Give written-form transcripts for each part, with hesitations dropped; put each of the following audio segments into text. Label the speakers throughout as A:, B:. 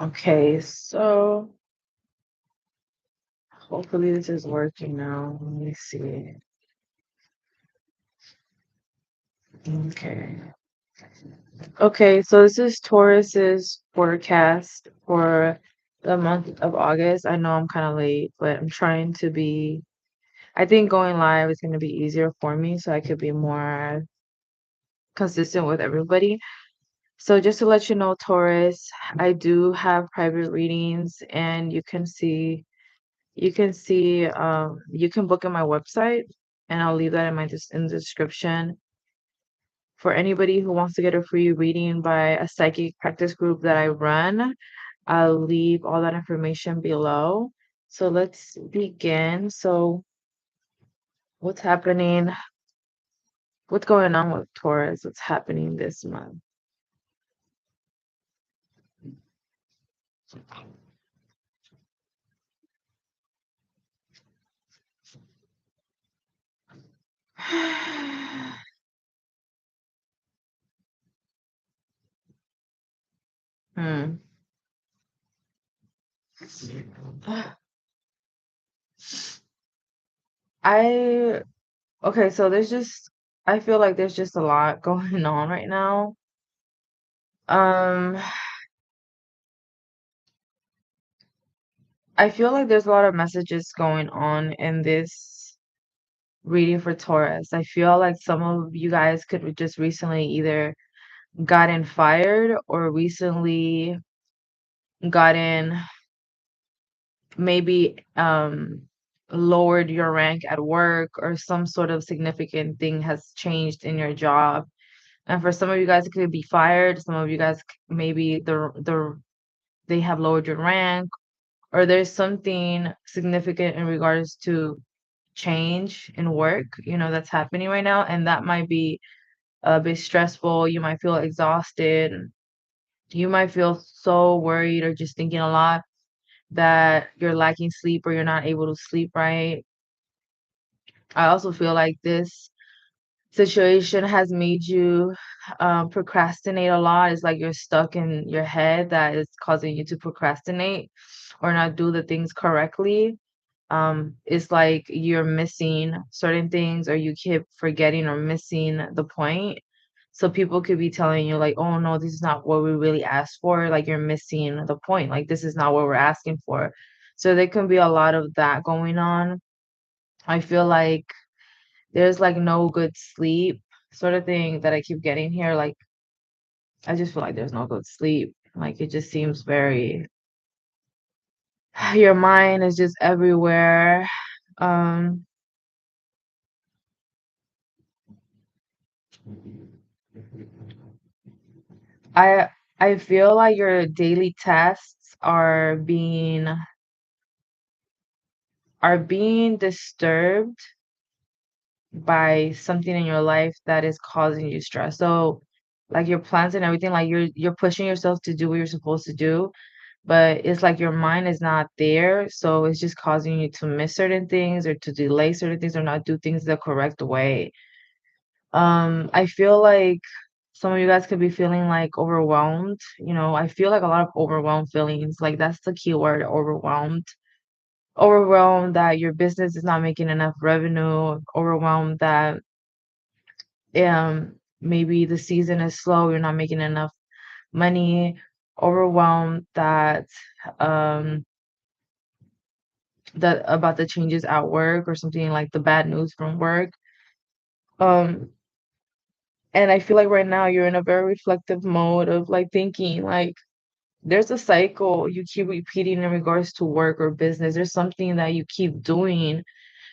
A: Okay, so hopefully this is working now. Let me see. Okay. Okay, so this is Taurus's forecast for the month of August. I know I'm kind of late, but I'm trying to be, I think going live is going to be easier for me so I could be more consistent with everybody. So just to let you know, Taurus, I do have private readings and you can book in my website and I'll leave that in in the description. For anybody who wants to get a free reading by a psychic practice group that I run, I'll leave all that information below. So let's begin. So what's happening? What's going on with Taurus? What's happening this month? Hmm. I okay, so I feel like there's just a lot going on right now. Um, I feel like there's a lot of messages going on in this reading for Taurus. I feel like some of you guys could just recently either gotten fired or recently gotten maybe lowered your rank at work or some sort of significant thing has changed in your job. And for some of you guys, it could be fired. Some of you guys maybe they have lowered your rank or there's something significant in regards to change in work, that's happening right now. And that might be a bit stressful. You might feel exhausted. You might feel so worried or just thinking a lot that you're lacking sleep or you're not able to sleep right. I also feel like this situation has made you procrastinate a lot. It's like you're stuck in your head that is causing you to procrastinate or not do the things correctly. It's like you're missing certain things or you keep forgetting or missing the point. So people could be telling you like, oh no, this is not what we really asked for. Like you're missing the point. Like this is not what we're asking for. So there can be a lot of that going on. I feel like there's like no good sleep sort of thing that I keep getting here. Like I just feel like there's no good sleep. Like it just seems very your mind is just everywhere. Um I I feel like your daily tasks are being disturbed by something in your life that is causing you stress. So like your plans and everything, like you're pushing yourself to do what you're supposed to do, but it's like your mind is not there. So it's just causing you to miss certain things or to delay certain things or not do things the correct way. I feel like some of you guys could be feeling like overwhelmed. I feel like a lot of overwhelmed feelings. Like that's the key word, overwhelmed. Overwhelmed that your business is not making enough revenue, overwhelmed that maybe the season is slow, you're not making enough money, overwhelmed um that about the changes at work or something like the bad news from work. Um and I feel like right now you're in a very reflective mode of like thinking like there's a cycle you keep repeating in regards to work or business. There's something that you keep doing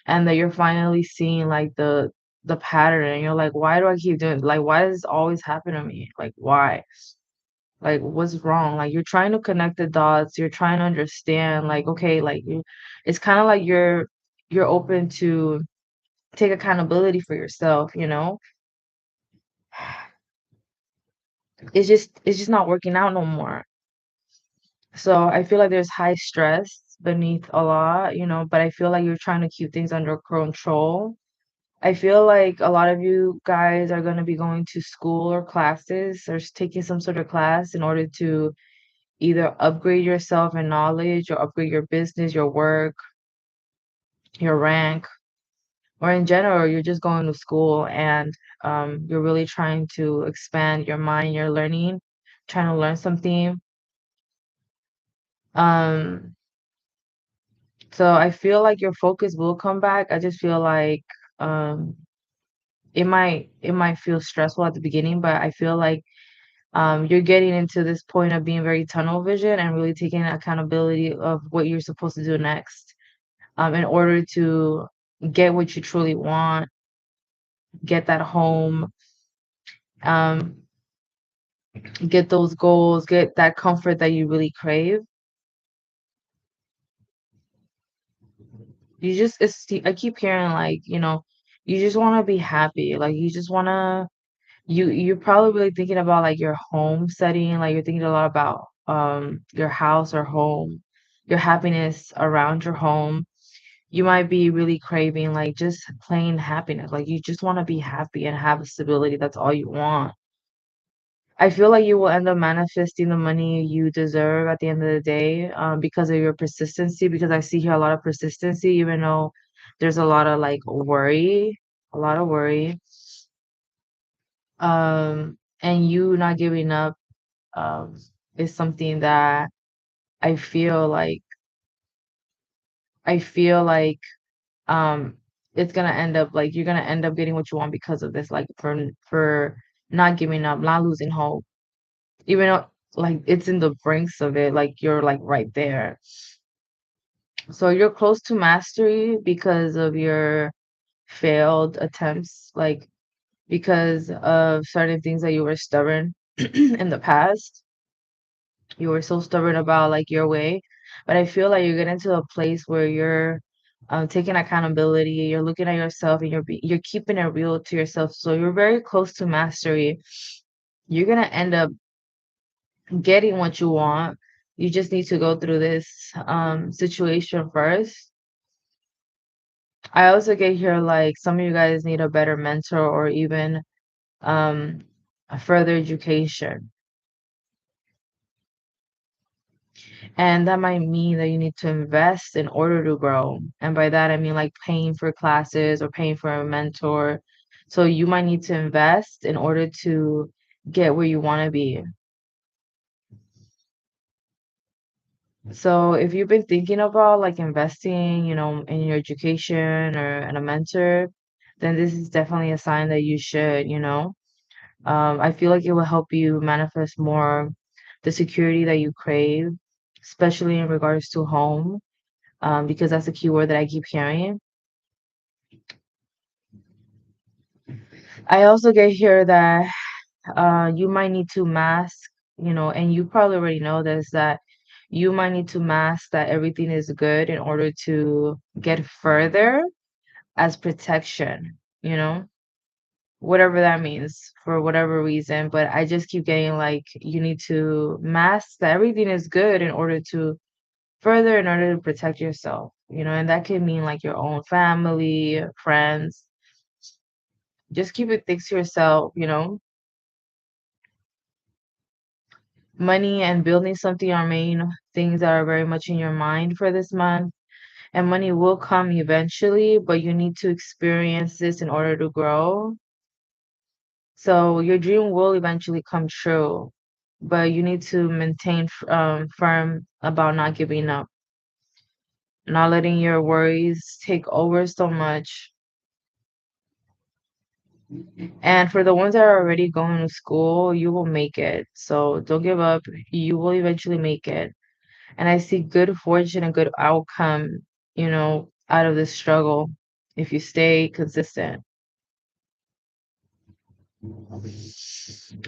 A: and that you're finally seeing like the pattern and you're like, why do I keep doing like why does this always happen to me? Like why? Like what's wrong? Like you're trying to connect the dots, you're trying to understand, like, okay, like it's kind of like you're open to take accountability for yourself. It's just not working out no more. So I feel like there's high stress beneath a lot, but I feel like you're trying to keep things under control. I feel like a lot of you guys are going to be going to school or classes or taking some sort of class in order to either upgrade yourself in knowledge or upgrade your business, your work, your rank, or in general, you're just going to school and you're really trying to expand your mind, you're learning, trying to learn something. Um, so I feel like your focus will come back. I just feel like um it might feel stressful at the beginning, but I feel like you're getting into this point of being very tunnel vision and really taking accountability of what you're supposed to do next in order to get what you truly want, get that home, um, get those goals, get that comfort that you really crave. I keep hearing like, you just want to be happy. Like you just want to, you're probably really thinking about like your home setting. Like you're thinking a lot about your house or home, your happiness around your home. You might be really craving like just plain happiness. Like you just want to be happy and have stability. That's all you want. I feel like you will end up manifesting the money you deserve at the end of the day, because of your persistency. Because I see here a lot of persistency, even though there's a lot of like worry, a lot of worry. And you not giving up, um, is something that I feel like I feel like um it's gonna end up like you're gonna end up getting what you want because of this, like for not giving up, not losing hope. Even though like it's in the brinks of it, like you're like right there. So you're close to mastery because of your failed attempts, like because of certain things that you were stubborn in the past. You were so stubborn about like your way. But I feel like you're getting to a place where you're taking accountability, you're looking at yourself and you're keeping it real to yourself. So you're very close to mastery. You're gonna end up getting what you want. You just need to go through this situation first. I also get here like some of you guys need a better mentor or even um a further education. And that might mean that you need to invest in order to grow. And by that I mean like paying for classes or paying for a mentor. So you might need to invest in order to get where you want to be. So if you've been thinking about like investing, in your education or in a mentor, then this is definitely a sign that you should. I feel like it will help you manifest more the security that you crave, especially in regards to home, because that's a keyword that I keep hearing. I also get here that you might need to mask, and you probably already know this, that you might need to mask that everything is good in order to get further as protection, you know, whatever that means for whatever reason. But I just keep getting like you need to mask that everything is good in order to further, in order to protect yourself, and that can mean like your own family, friends. Just keep it things to yourself. Money and building something are main things that are very much in your mind for this month. And money will come eventually, but you need to experience this in order to grow. So your dream will eventually come true, but you need to maintain firm about not giving up, not letting your worries take over so much. And for the ones that are already going to school, you will make it. So don't give up. You will eventually make it. And I see good fortune and good outcome, out of this struggle if you stay consistent.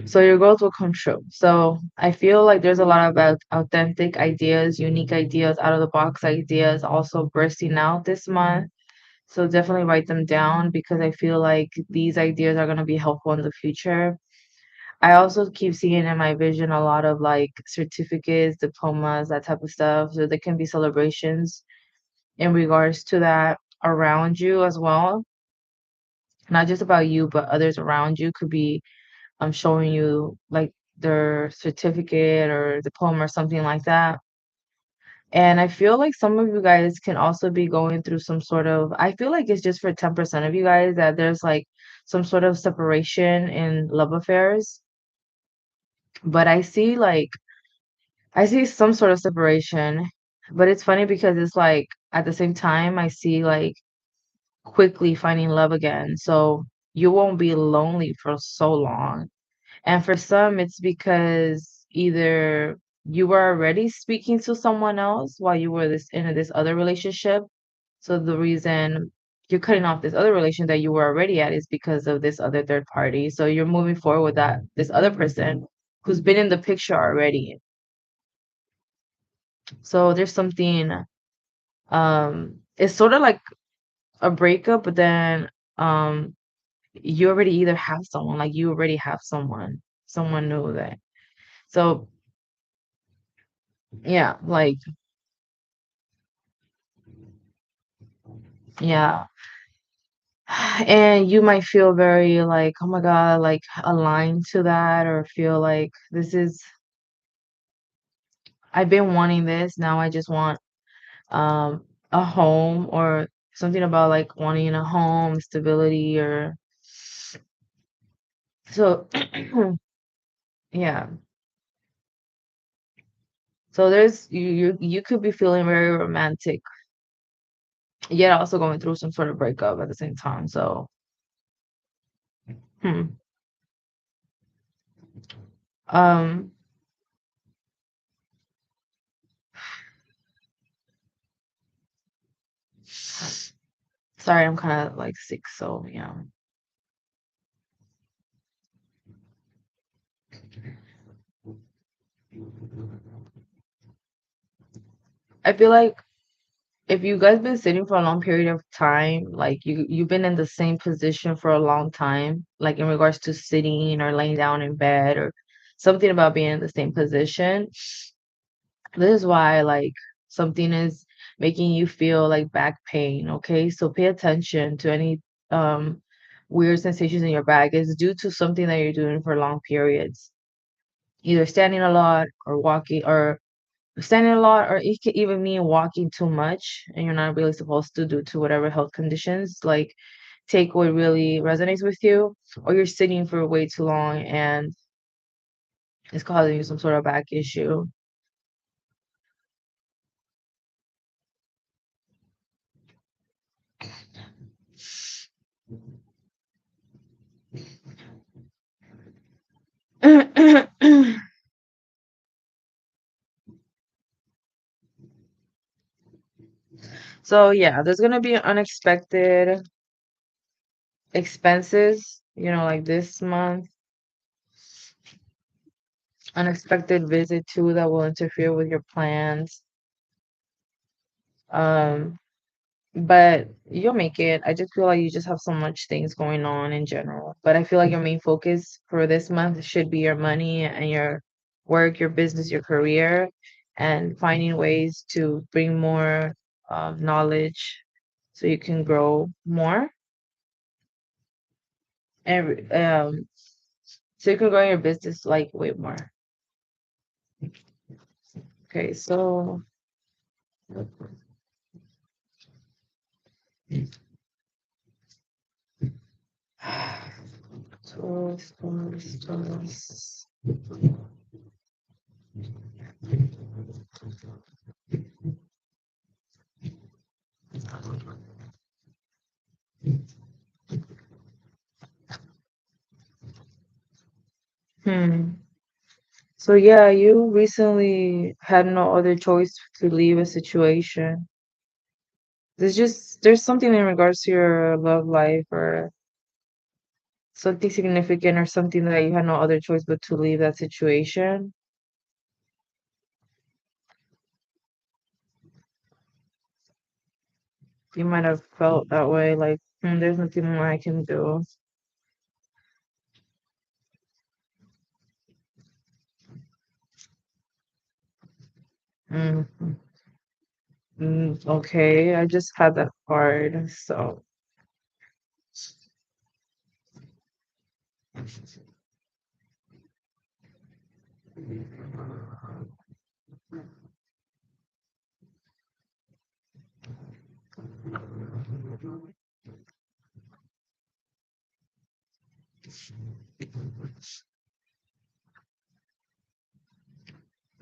A: So your goals will come true. So I feel like there's a lot of authentic ideas, unique ideas, out of the box ideas also bursting out this month. So definitely write them down because I feel like these ideas are going to be helpful in the future. I also keep seeing in my vision a lot of like certificates, diplomas, that type of stuff. So there can be celebrations in regards to that around you as well. Not just about you, but others around you could be showing you like their certificate or diploma or something like that. And I feel like some of you guys can also be going through some sort of, I feel like it's just for 10% of you guys that there's like some sort of separation in love affairs. But I see some sort of separation. But it's funny because it's like at the same time I see like quickly finding love again. So you won't be lonely for so long. And for some, it's because either you were already speaking to someone else while you were this other relationship. So the reason you're cutting off this other relation that you were already at is because of this other third party. So you're moving forward with that this other person who's been in the picture already. So there's something it's sort of like a breakup, but then um you already either have someone, like you already have someone new that. So yeah, like yeah. And you might feel very like, oh my God, like aligned to that, or feel like I've been wanting this. Now I just want a home, or something about like wanting a home, stability, or so yeah. So there's you could be feeling very romantic, yet also going through some sort of breakup at the same time. So hmm. Um sorry, I'm kind of like sick, so yeah. I feel like if you guys been sitting for a long period of time, like you've been in the same position for a long time, like in regards to sitting or laying down in bed or something about being in the same position. This is why like something is making you feel like back pain, okay? So pay attention to any um weird sensations in your back. It's due to something that you're doing for long periods. Either standing a lot or walking, or standing a lot, or it could even mean walking too much and you're not really supposed to, due to whatever health conditions. Like take what really resonates with you, or you're sitting for way too long and it's causing you some sort of back issue. So yeah, there's gonna be unexpected expenses, like this month, unexpected visit too that will interfere with your plans. Um, but you'll make it. I just feel like you just have so much things going on in general. But I feel like your main focus for this month should be your money and your work, your business, your career, and finding ways to bring more knowledge so you can grow more, and so you can grow your business like way more. Okay, so Taurus. Hmm. So yeah, you recently had no other choice to leave a situation. There's something in regards to your love life, or something significant, or something that you had no other choice but to leave that situation. You might have felt that way, like, there's nothing more I can do. Mm, okay, I just had that card, so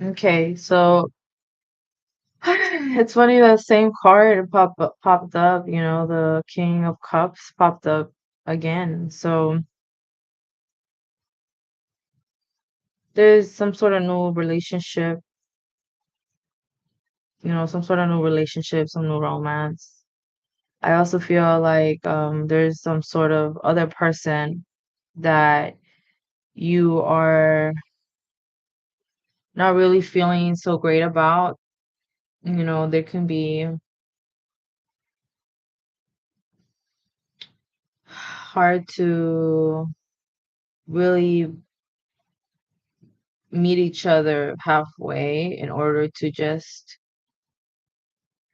A: Okay, so it's funny that same card popped up, you know, the King of Cups popped up again. So there's some sort of new relationship, you know, some sort of new relationship, some new romance. I also feel like there's some sort of other person that you are not really feeling so great about. You know, there can be hard to really meet each other halfway in order to just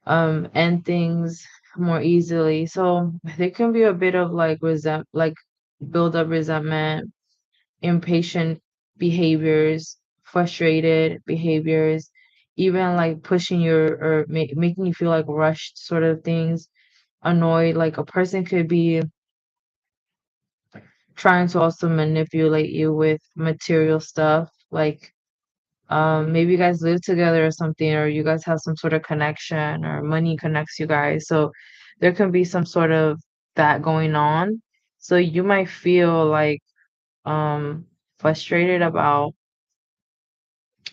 A: end things more easily. So there can be a bit of like build up resentment, impatient behaviors, frustrated behaviors, even like pushing your or making you feel like rushed sort of things, annoyed. Like a person could be trying to also manipulate you with material stuff, like maybe you guys live together or something, or you guys have some sort of connection, or money connects you guys. So there can be some sort of that going on. So you might feel like frustrated about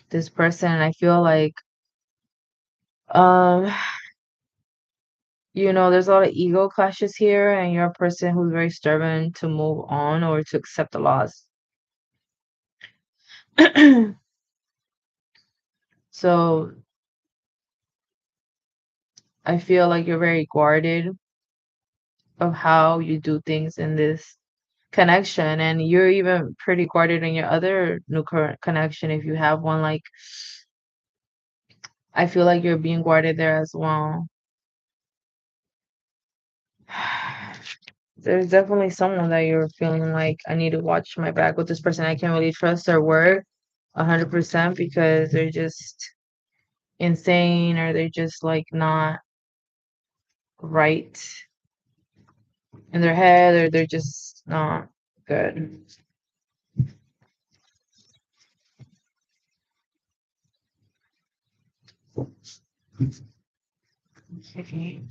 A: this person. And I feel like um you know, there's a lot of ego clashes here, and you're a person who's very stubborn to move on or to accept the loss. So I feel like you're very guarded of how you do things in this connection, and you're even pretty guarded in your other new current connection if you have one. Like I feel like you're being guarded there as well. There's definitely someone that you're feeling like I need to watch my back with this person. I can't really trust their word 100% because they're just insane, or they're just like not right in their head, or they're just not good. Okay.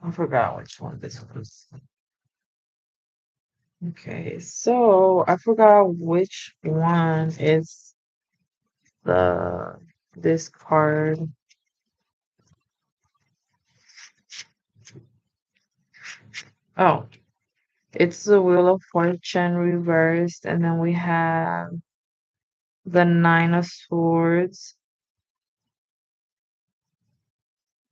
A: I forgot which one this was. Okay, so I forgot which one is the this card. Oh, it's the Wheel of Fortune reversed, and then we have the Nine of Swords,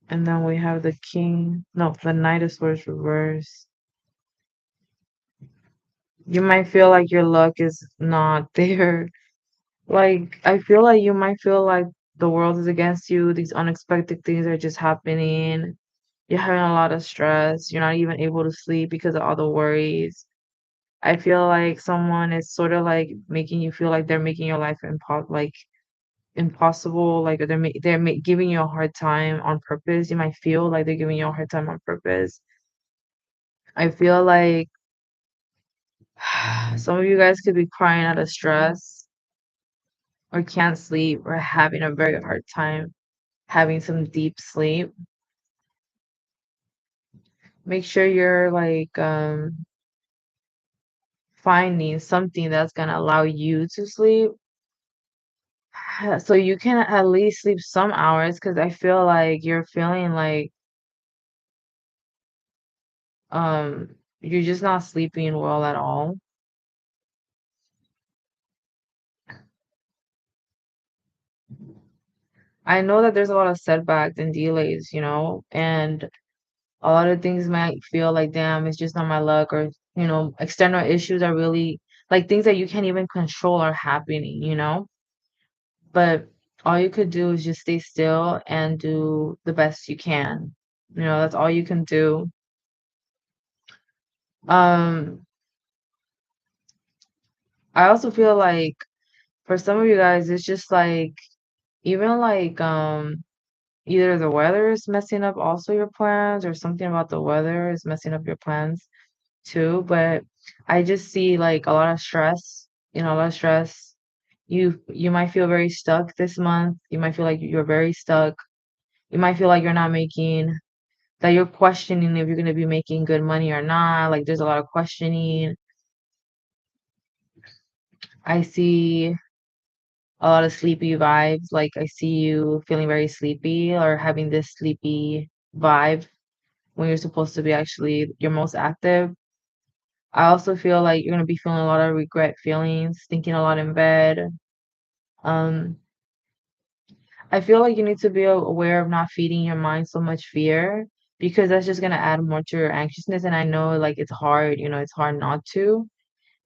A: and then we have the King. No, the Knight of Swords reversed. You might feel like your luck is not there. Like, I feel like you might feel like the world is against you. These unexpected things are just happening. You're having a lot of stress. You're not even able to sleep because of all the worries. I feel like someone is sort of like making you feel like they're making your life impossible. Like giving you a hard time on purpose. You might feel like they're giving you a hard time on purpose. I feel like some of you guys could be crying out of stress, or can't sleep, or having a very hard time having some deep sleep. Make sure you're like finding something that's gonna allow you to sleep, so you can at least sleep some hours, because I feel like you're feeling like You're just not sleeping well at all. I know that there's a lot of setbacks and delays, and a lot of things might feel like, damn, it's just not my luck, or, external issues are really like things that you can't even control are happening. But all you could do is just stay still and do the best you can. That's all you can do. Um, I also feel like for some of you guys, it's just like even like either the weather is messing up also your plans, or something about the weather is messing up your plans too. But I just see like a lot of stress, a lot of stress. You might feel very stuck this month. You might feel like you're very stuck. You might feel like you're not making that you're questioning if you're going to be making good money or not. Like there's a lot of questioning. I see a lot of sleepy vibes. Like I see you feeling very sleepy or having this sleepy vibe when you're supposed to be actually your most active. I also feel like you're gonna be feeling a lot of regret feelings, thinking a lot in bed. Um, I feel like you need to be aware of not feeding your mind so much fear, because that's just gonna add more to your anxiousness. And I know like it's hard, it's hard not to,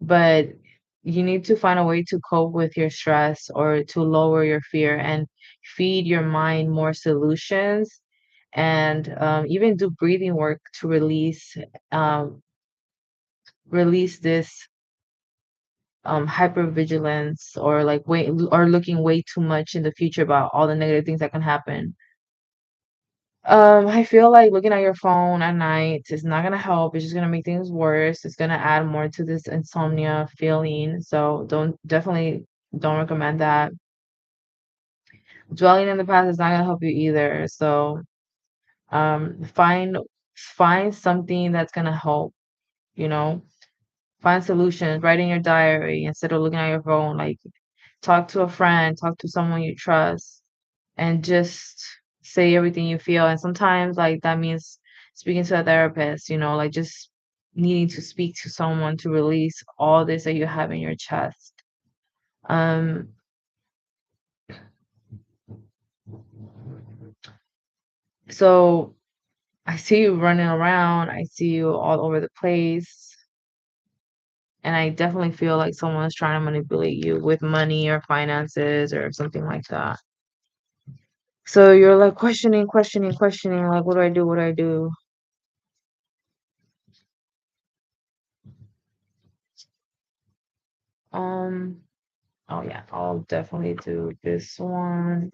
A: but you need to find a way to cope with your stress or to lower your fear and feed your mind more solutions, and even do breathing work to release this hypervigilance, or like or looking way too much in the future about all the negative things that can happen. I feel like looking at your phone at night is not gonna help. It's just gonna make things worse. It's gonna add more to this insomnia feeling. So definitely don't recommend that. Dwelling in the past is not gonna help you either. So find something that's gonna help, you know. Find solutions, write in your diary instead of looking at your phone. Like talk to a friend, talk to someone you trust, and just say everything you feel. And sometimes like that means speaking to a therapist, like just needing to speak to someone to release all this that you have in your chest. Um, so I see you running around, I see you all over the place, and I definitely feel like someone's trying to manipulate you with money or finances or something like that. So you're like questioning, questioning, questioning, like, what do I do? What do I do? Um, oh yeah, I'll definitely do this one.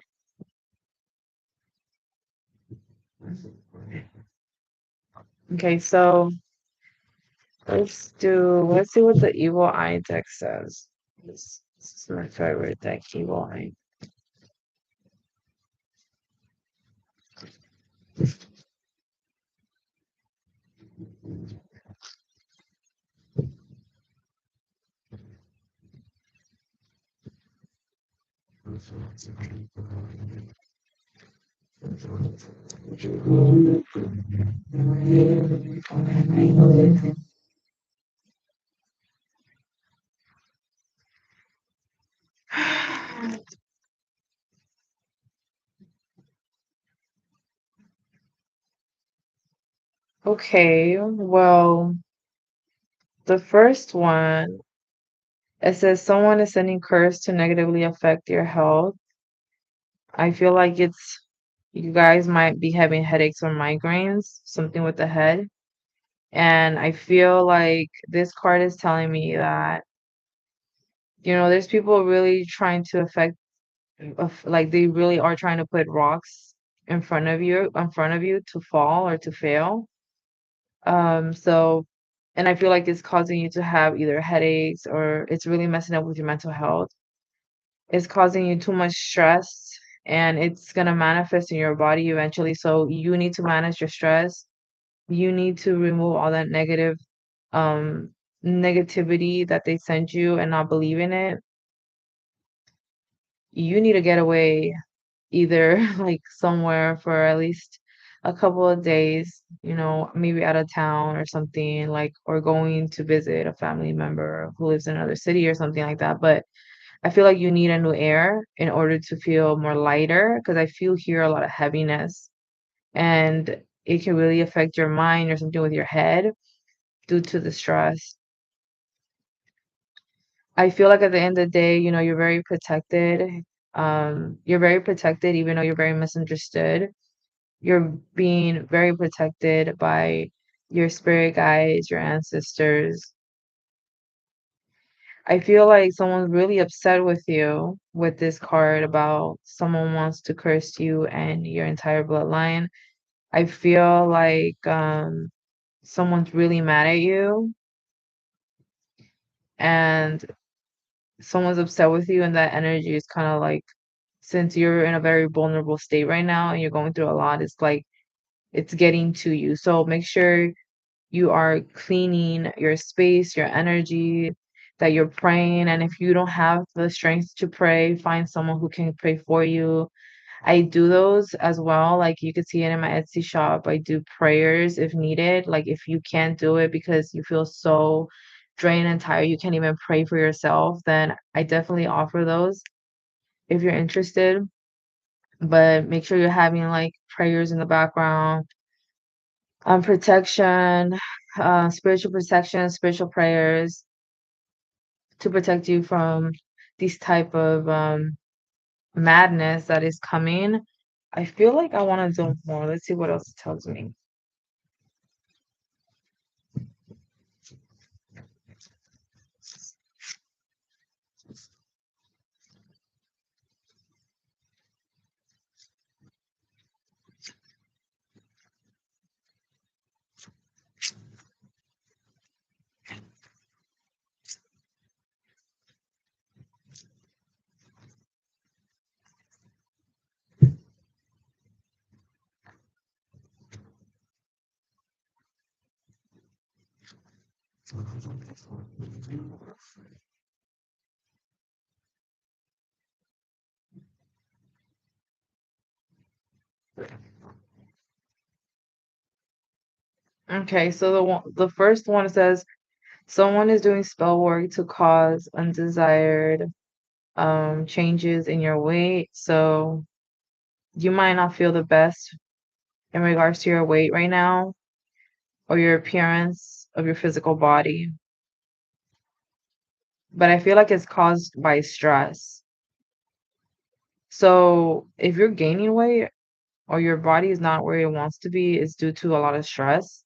A: Okay, so let's see what the evil eye deck says. This is my favorite deck, evil eye. Okay, well, the first one, it says someone is sending curse to negatively affect your health. I feel like you guys might be having headaches or migraines, something with the head. And I feel like this card is telling me that, there's people really trying to affect, like they really are trying to put rocks in front of you to fall or to fail. So, and I feel like it's causing you to have either headaches, or it's really messing up with your mental health. It's causing you too much stress, and it's gonna manifest in your body eventually. So you need to manage your stress. You need to remove all that um negativity that they send you and not believe in it. You need to get away either like somewhere for at least a couple of days, maybe out of town or something, like, or going to visit a family member who lives in another city or something like that. But I feel like you need a new air in order to feel more lighter because I feel here a lot of heaviness and it can really affect your mind or something with your head due to the stress. I feel like at the end of the day, you're very protected. You're very protected even though you're very misunderstood. You're being very protected by your spirit guides, your ancestors. I feel like someone's really upset with you with this card about someone wants to curse you and your entire bloodline. I feel like someone's really mad at you and someone's upset with you, and that energy is kind of like, since you're in a very vulnerable state right now and you're going through a lot, it's like it's getting to you. So make sure you are cleaning your space, your energy, that you're praying. And if you don't have the strength to pray, find someone who can pray for you. I do those as well. Like you could see it in my Etsy shop. I do prayers if needed. Like if you can't do it because you feel so drained and tired, you can't even pray for yourself, then I definitely offer those if you're interested. But make sure you're having like prayers in the background, protection, spiritual protection, spiritual prayers to protect you from these type of madness that is coming. I feel like I want to do more. Let's see what else it tells me. Okay, so the first one says someone is doing spell work to cause undesired changes in your weight. So you might not feel the best in regards to your weight right now or your appearance of your physical body. But I feel like it's caused by stress. So if you're gaining weight or your body is not where it wants to be, it's due to a lot of stress.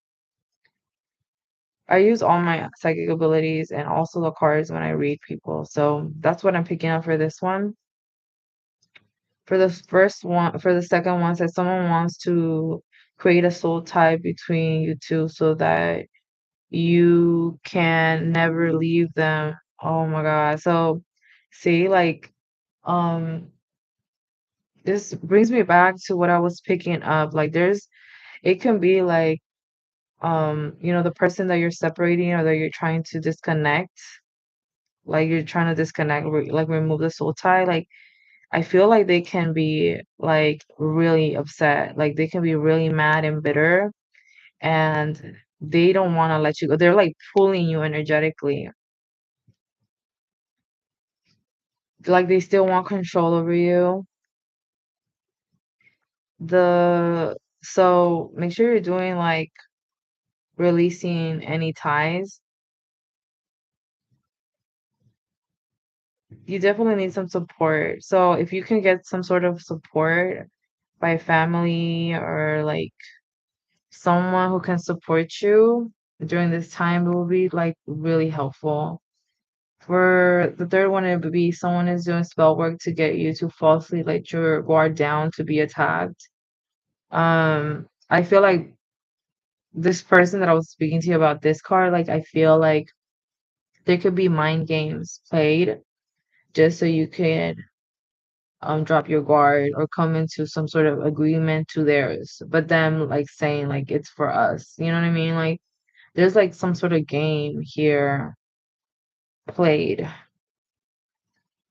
A: I use all my psychic abilities and also the cards when I read people. So that's what I'm picking up for this one. For the first one, for the second one, says someone wants to create a soul tie between you two so that you can never leave them. Oh my God. So see, like, um, this brings me back to what I was picking up. Like it can be like, the person that you're separating or that you're trying to disconnect, like you're trying to disconnect, like remove the soul tie. Like I feel like they can be like really upset. Like they can be really mad and bitter and they don't want to let you go. They're like pulling you energetically. Like they still want control over you. So make sure you're doing like releasing any ties. You definitely need some support. So if you can get some sort of support by family or like someone who can support you during this time, it will be like really helpful. For the third one, it would be someone is doing spell work to get you to falsely let your guard down to be attacked. I feel like this person that I was speaking to you about this card, like I feel like there could be mind games played just so you can drop your guard or come into some sort of agreement to theirs, but them like saying like it's for us. You know what I mean? Like there's like some sort of game here played.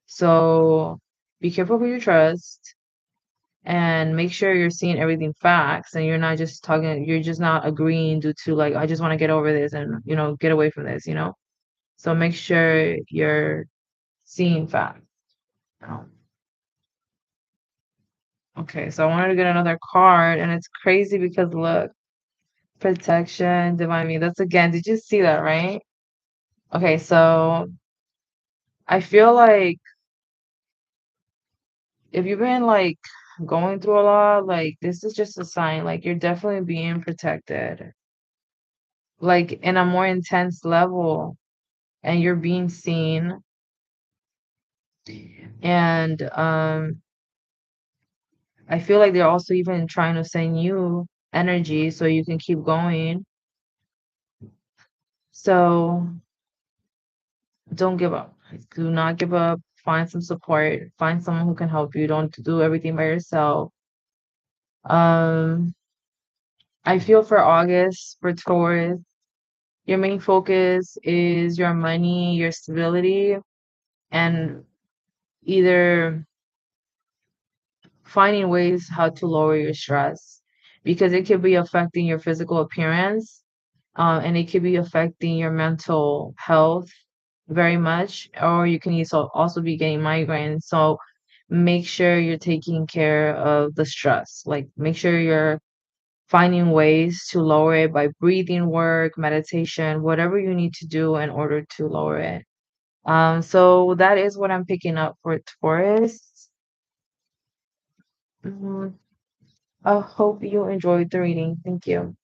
A: So be careful who you trust and make sure you're seeing everything facts and you're just not agreeing due to like, I just want to get over this and, get away from this, So make sure you're seeing facts. Um, Okay, so I wanted to get another card, and it's crazy because look, protection, divine me. That's again, did you see that, right? Okay, so I feel like if you've been like going through a lot, like this is just a sign, like you're definitely being protected, like in a more intense level, and you're being seen. And I feel like they're also even trying to send you energy so you can keep going. So don't give up. Do not give up. Find some support. Find someone who can help you. Don't do everything by yourself. Um, I feel for August, for Taurus, your main focus is your money, your stability, and either finding ways how to lower your stress because it could be affecting your physical appearance, and it could be affecting your mental health very much, or you can also be getting migraines. So make sure you're taking care of the stress. Like make sure you're finding ways to lower it by breathing work, meditation, whatever you need to do in order to lower it. So that is what I'm picking up for Taurus. Mhm. I hope you enjoyed the reading. Thank you.